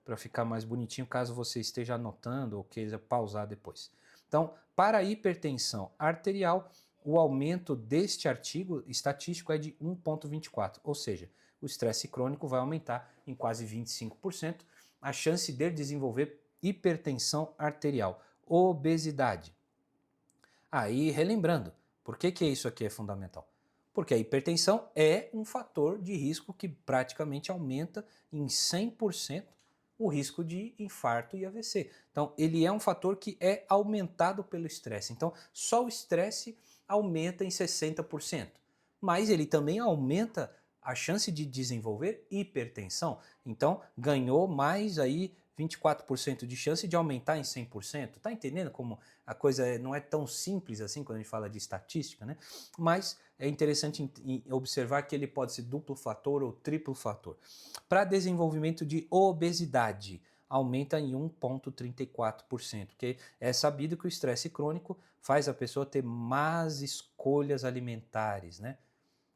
para ficar mais bonitinho, caso você esteja anotando ou queira pausar depois. Então, para a hipertensão arterial, o aumento deste artigo estatístico é de 1,24, ou seja, o estresse crônico vai aumentar em quase 25% a chance de desenvolver hipertensão arterial, obesidade. Aí, relembrando, por que isso aqui é fundamental? Porque a hipertensão é um fator de risco que praticamente aumenta em 100% o risco de infarto e AVC. Então, ele é um fator que é aumentado pelo estresse. Então, só o estresse aumenta em 60%. Mas ele também aumenta a chance de desenvolver hipertensão. Então, ganhou mais aí 24% de chance de aumentar em 100%. Tá entendendo como a coisa não é tão simples assim quando a gente fala de estatística, né? Mas é interessante observar que ele pode ser duplo fator ou triplo fator. Para desenvolvimento de obesidade, aumenta em 1,34%, porque é sabido que o estresse crônico faz a pessoa ter más escolhas alimentares, né?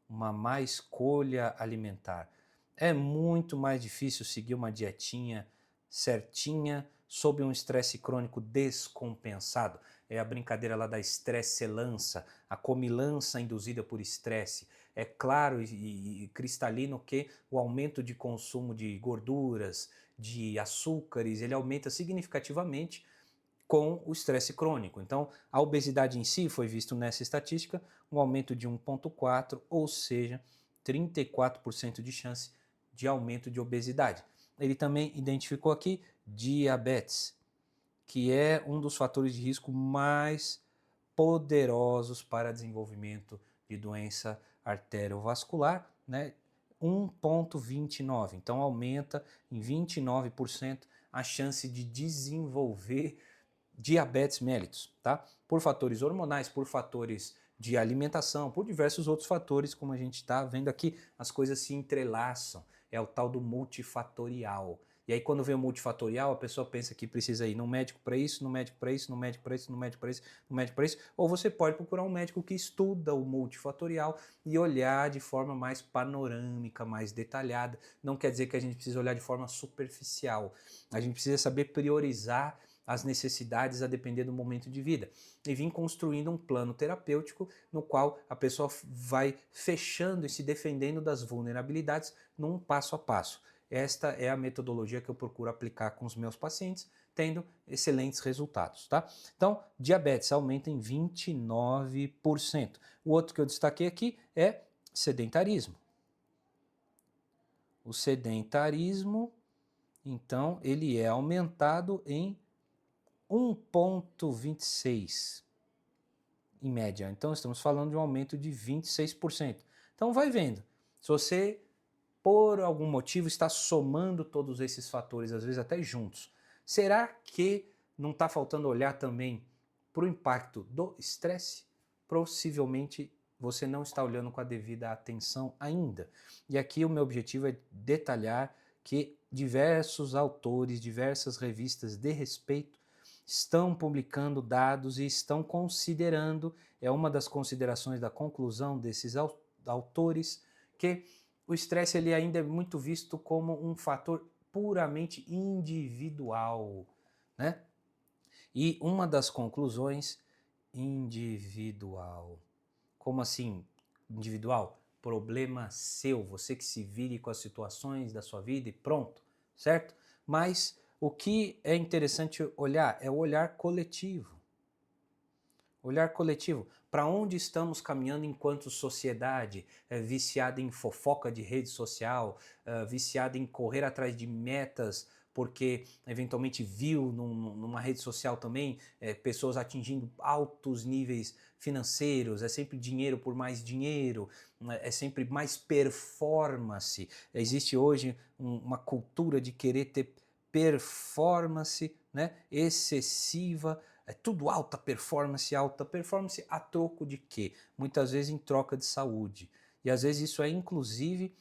Uma má escolha alimentar. É muito mais difícil seguir uma dietinha certinha sob um estresse crônico descompensado. É a brincadeira lá da estresselança, a comilança induzida por estresse. É claro e cristalino que o aumento de consumo de gorduras, de açúcares, ele aumenta significativamente com o estresse crônico. Então, a obesidade em si foi visto nessa estatística um aumento de 1,4, ou seja, 34% de chance de aumento de obesidade. Ele também identificou aqui diabetes, que é um dos fatores de risco mais poderosos para desenvolvimento de doença arteriovascular, né? 1,29. Então aumenta em 29% a chance de desenvolver diabetes mellitus, tá? Por fatores hormonais, por fatores de alimentação, por diversos outros fatores, como a gente está vendo aqui, as coisas se entrelaçam. É o tal do multifatorial. E aí quando vem o multifatorial, a pessoa pensa que precisa ir no médico para isso, no médico para isso, no médico para isso, no médico para isso, no médico para isso, ou você pode procurar um médico que estuda o multifatorial e olhar de forma mais panorâmica, mais detalhada. Não quer dizer que a gente precisa olhar de forma superficial. A gente precisa saber priorizar as necessidades a depender do momento de vida e vir construindo um plano terapêutico no qual a pessoa vai fechando e se defendendo das vulnerabilidades num passo a passo. Esta é a metodologia que eu procuro aplicar com os meus pacientes, tendo excelentes resultados, tá? Então, diabetes aumenta em 29%. O outro que eu destaquei aqui é sedentarismo. O sedentarismo, então, ele é aumentado em 1,26 em média. Então estamos falando de um aumento de 26%. Então vai vendo. Se você, por algum motivo, está somando todos esses fatores, às vezes até juntos, será que não está faltando olhar também para o impacto do estresse? Possivelmente você não está olhando com a devida atenção ainda. E aqui o meu objetivo é detalhar que diversos autores, diversas revistas de respeito estão publicando dados e estão considerando, é uma das considerações da conclusão desses autores, que o estresse ele ainda é muito visto como um fator puramente individual, né? E uma das conclusões, individual. Como assim individual? Problema seu, você que se vire com as situações da sua vida e pronto, certo? Mas o que é interessante olhar é o olhar coletivo. Olhar coletivo. Para onde estamos caminhando enquanto sociedade? Viciada em fofoca de rede social, viciada em correr atrás de metas, porque eventualmente viu numa rede social também pessoas atingindo altos níveis financeiros, é sempre dinheiro por mais dinheiro, é sempre mais performance. Existe hoje uma cultura de querer ter performance, né, excessiva, é tudo alta performance a troco de quê? Muitas vezes em troca de saúde. E às vezes isso é inclusive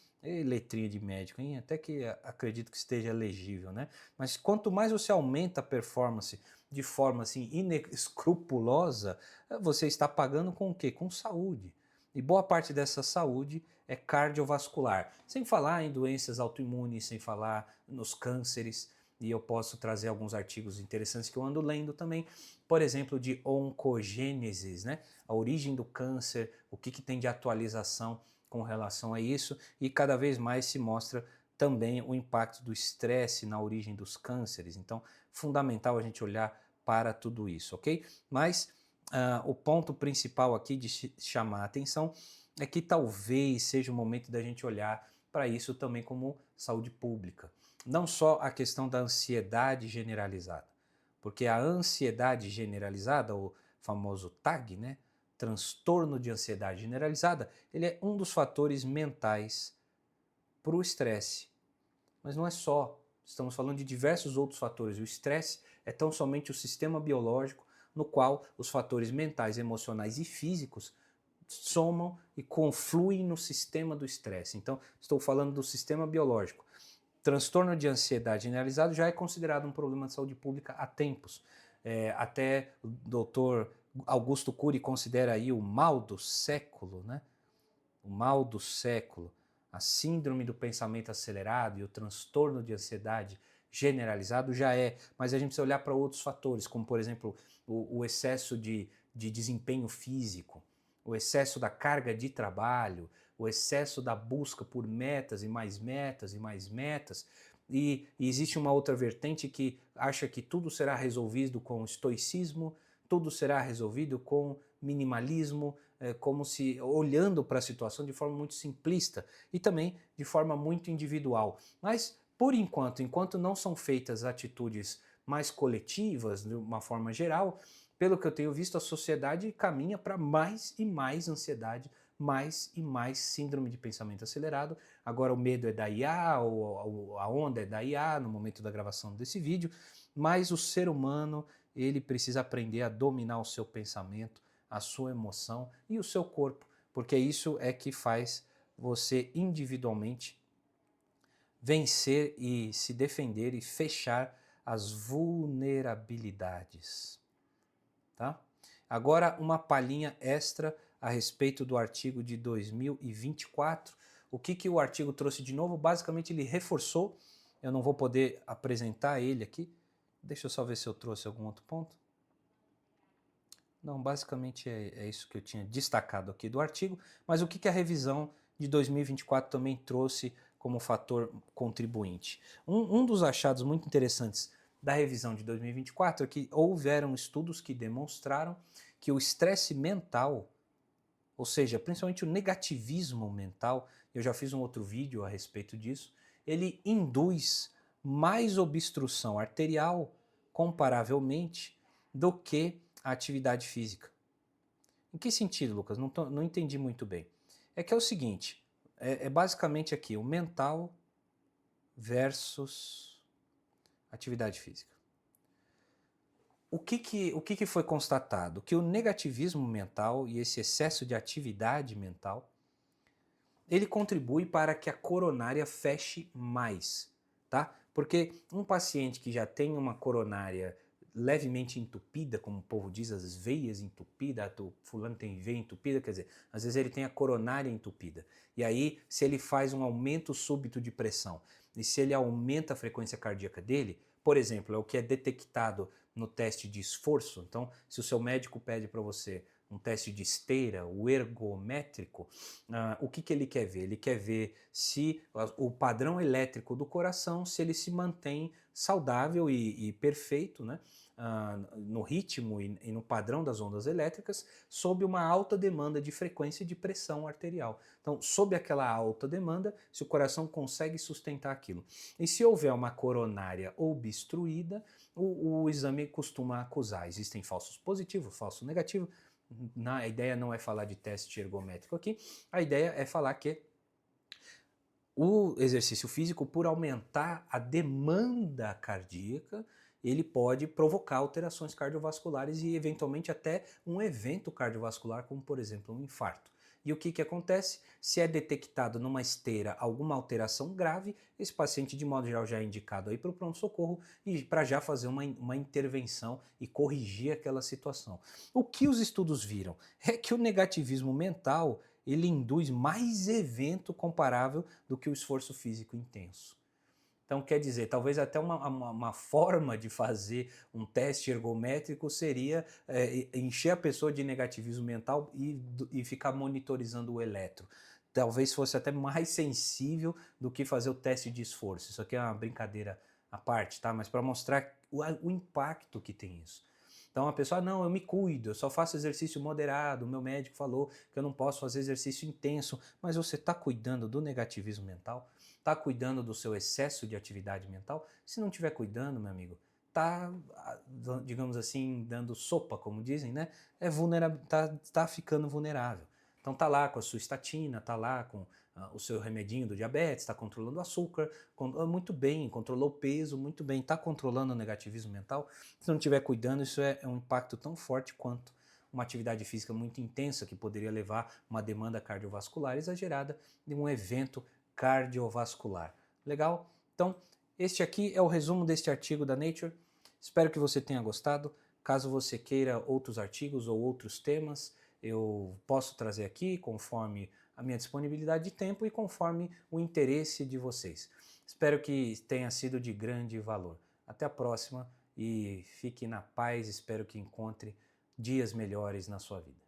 letrinha de médico, hein? Até que acredito que esteja legível, né? Mas quanto mais você aumenta a performance de forma assim inescrupulosa, você está pagando com o quê? Com saúde. E boa parte dessa saúde é cardiovascular. Sem falar em doenças autoimunes, sem falar nos cânceres. E eu posso trazer alguns artigos interessantes que eu ando lendo também, por exemplo, de oncogênesis, né? A origem do câncer, o que tem de atualização com relação a isso, e cada vez mais se mostra também o impacto do estresse na origem dos cânceres. Então, fundamental a gente olhar para tudo isso, ok? Mas o ponto principal aqui de chamar a atenção é que talvez seja o momento da gente olhar para isso também como saúde pública. Não só a questão da ansiedade generalizada, porque a ansiedade generalizada, o famoso TAG, né, transtorno de ansiedade generalizada, ele é um dos fatores mentais para o estresse. Mas não é só, estamos falando de diversos outros fatores. O estresse é tão somente o sistema biológico no qual os fatores mentais, emocionais e físicos somam e confluem no sistema do estresse. Então, estou falando do sistema biológico. Transtorno de ansiedade generalizado já é considerado um problema de saúde pública há tempos. Até o doutor Augusto Cury considera aí o mal do século, né? O mal do século, a síndrome do pensamento acelerado e o transtorno de ansiedade generalizado já é, mas a gente precisa olhar para outros fatores, como por exemplo o excesso de desempenho físico, o excesso da carga de trabalho, o excesso da busca por metas e mais metas e mais metas. E existe uma outra vertente que acha que tudo será resolvido com estoicismo, tudo será resolvido com minimalismo, como se olhando para a situação de forma muito simplista e também de forma muito individual. Mas, por enquanto não são feitas atitudes mais coletivas, de uma forma geral, pelo que eu tenho visto, a sociedade caminha para mais e mais ansiedade, mais e mais síndrome de pensamento acelerado. Agora o medo é da IA, ou a onda é da IA no momento da gravação desse vídeo, mas o ser humano ele precisa aprender a dominar o seu pensamento, a sua emoção e o seu corpo, porque isso é que faz você individualmente vencer e se defender e fechar as vulnerabilidades, tá? Agora uma palhinha extra a respeito do artigo de 2024. O que o artigo trouxe de novo? Basicamente ele reforçou, eu não vou poder apresentar ele aqui, deixa eu só ver se eu trouxe algum outro ponto. Não, basicamente é isso que eu tinha destacado aqui do artigo, mas o que a revisão de 2024 também trouxe como fator contribuinte? Um dos achados muito interessantes da revisão de 2024 é que houveram estudos que demonstraram que o estresse mental, ou seja, principalmente o negativismo mental, eu já fiz um outro vídeo a respeito disso, ele induz mais obstrução arterial, comparavelmente, do que a atividade física. Em que sentido, Lucas? Não entendi muito bem. É que é o seguinte, basicamente aqui, o mental versus atividade física. O que foi constatado? Que o negativismo mental e esse excesso de atividade mental, ele contribui para que a coronária feche mais, tá? Porque um paciente que já tem uma coronária levemente entupida, como o povo diz, as veias entupidas, o fulano tem veia entupida, quer dizer, às vezes ele tem a coronária entupida. E aí, se ele faz um aumento súbito de pressão, e se ele aumenta a frequência cardíaca dele, por exemplo, é o que é detectado no teste de esforço. Então, se o seu médico pede para você um teste de esteira, o ergométrico, o que ele quer ver? Ele quer ver se o padrão elétrico do coração, se ele se mantém saudável e perfeito, né? No ritmo e no padrão das ondas elétricas, sob uma alta demanda de frequência e de pressão arterial. Então, sob aquela alta demanda, se o coração consegue sustentar aquilo. E se houver uma coronária obstruída, o exame costuma acusar. Existem falsos positivos, falso negativo. A ideia não é falar de teste ergométrico aqui, a ideia é falar que o exercício físico, por aumentar a demanda cardíaca, ele pode provocar alterações cardiovasculares e eventualmente até um evento cardiovascular, como por exemplo um infarto. E o que acontece? Se é detectado numa esteira alguma alteração grave, esse paciente de modo geral já é indicado aí para o pronto-socorro e para já fazer uma intervenção e corrigir aquela situação. O que os estudos viram? É que o negativismo mental ele induz mais evento comparável do que o esforço físico intenso. Então, quer dizer, talvez até uma forma de fazer um teste ergométrico seria encher a pessoa de negativismo mental e ficar monitorizando o eletro. Talvez fosse até mais sensível do que fazer o teste de esforço. Isso aqui é uma brincadeira à parte, tá? Mas para mostrar o impacto que tem isso. Então a pessoa, não, eu me cuido, eu só faço exercício moderado, o meu médico falou que eu não posso fazer exercício intenso, mas você está cuidando do negativismo mental? Está cuidando do seu excesso de atividade mental? Se não estiver cuidando, meu amigo, está, digamos assim, dando sopa, como dizem, né? É vulnerável, tá ficando vulnerável. Então tá lá com a sua estatina, tá lá com o seu remedinho do diabetes, está controlando o açúcar, muito bem, controlou o peso, muito bem, está controlando o negativismo mental. Se não estiver cuidando, isso é um impacto tão forte quanto uma atividade física muito intensa que poderia levar uma demanda cardiovascular exagerada de um evento cardiovascular. Legal? Então, este aqui é o resumo deste artigo da Nature. Espero que você tenha gostado. Caso você queira outros artigos ou outros temas, eu posso trazer aqui conforme a minha disponibilidade de tempo e conforme o interesse de vocês. Espero que tenha sido de grande valor. Até a próxima e fique na paz. Espero que encontre dias melhores na sua vida.